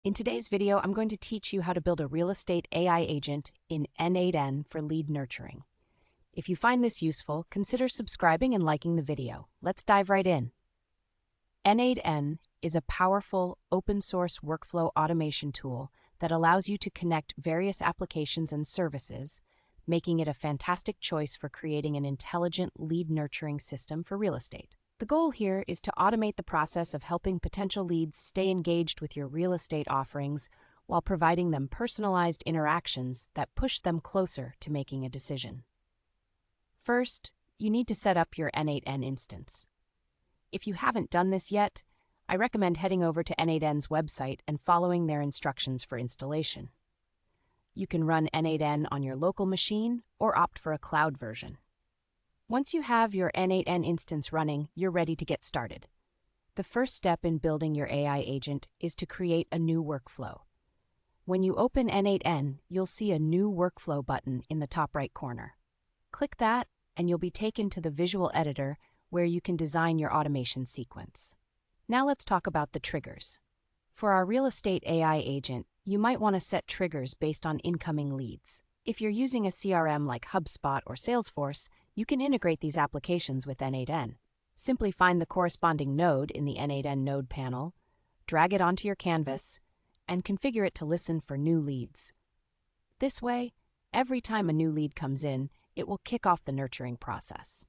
In today's video, I'm going to teach you how to build a real estate AI agent in n8n for lead nurturing. If you find this useful, consider subscribing and liking the video. Let's dive right in. n8n is a powerful open-source workflow automation tool that allows you to connect various applications and services, making it a fantastic choice for creating an intelligent lead nurturing system for real estate. The goal here is to automate the process of helping potential leads stay engaged with your real estate offerings while providing them personalized interactions that push them closer to making a decision. First, you need to set up your n8n instance. If you haven't done this yet, I recommend heading over to n8n's website and following their instructions for installation. You can run n8n on your local machine or opt for a cloud version. Once you have your n8n instance running, you're ready to get started. The first step in building your AI agent is to create a new workflow. When you open n8n, you'll see a New Workflow button in the top right corner. Click that, and you'll be taken to the visual editor where you can design your automation sequence. Now let's talk about the triggers. For our real estate AI agent, you might want to set triggers based on incoming leads. If you're using a CRM like HubSpot or Salesforce, you can integrate these applications with n8n. Simply find the corresponding node in the n8n node panel, drag it onto your canvas, and configure it to listen for new leads. This way, every time a new lead comes in, it will kick off the nurturing process.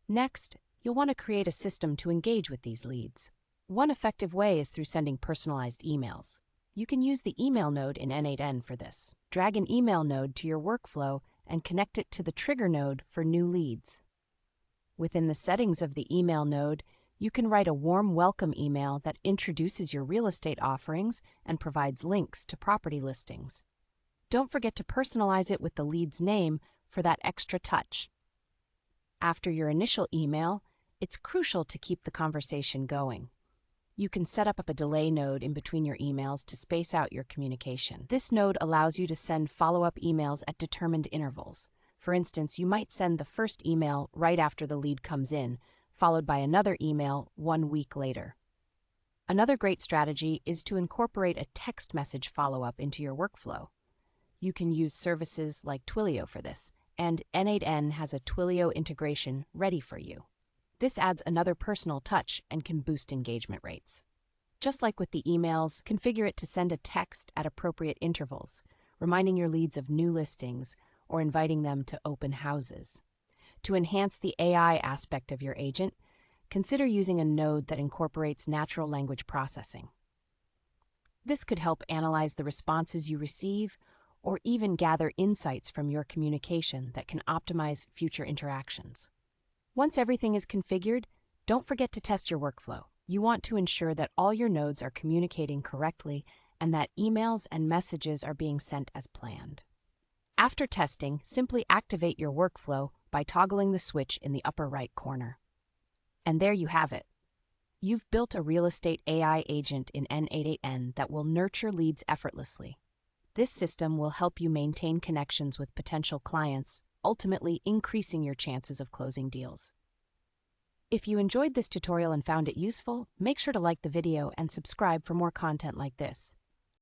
Next, you'll want to create a system to engage with these leads. One effective way is through sending personalized emails. You can use the email node in n8n for this. Drag an email node to your workflow and connect it to the trigger node for new leads. Within the settings of the email node, you can write a warm welcome email that introduces your real estate offerings and provides links to property listings. Don't forget to personalize it with the lead's name for that extra touch. After your initial email, it's crucial to keep the conversation going. You can set up a delay node in between your emails to space out your communication. This node allows you to send follow-up emails at determined intervals. For instance, you might send the first email right after the lead comes in, followed by another email 1 week later. Another great strategy is to incorporate a text message follow-up into your workflow. You can use services like Twilio for this, and n8n has a Twilio integration ready for you. This adds another personal touch and can boost engagement rates. Just like with the emails, configure it to send a text at appropriate intervals, reminding your leads of new listings or inviting them to open houses. To enhance the AI aspect of your agent, consider using a node that incorporates natural language processing. This could help analyze the responses you receive or even gather insights from your communication that can optimize future interactions. Once everything is configured, don't forget to test your workflow. You want to ensure that all your nodes are communicating correctly and that emails and messages are being sent as planned. After testing, simply activate your workflow by toggling the switch in the upper right corner. And there you have it. You've built a real estate AI agent in n8n that will nurture leads effortlessly. This system will help you maintain connections with potential clients, ultimately increasing your chances of closing deals. If you enjoyed this tutorial and found it useful, make sure to like the video and subscribe for more content like this.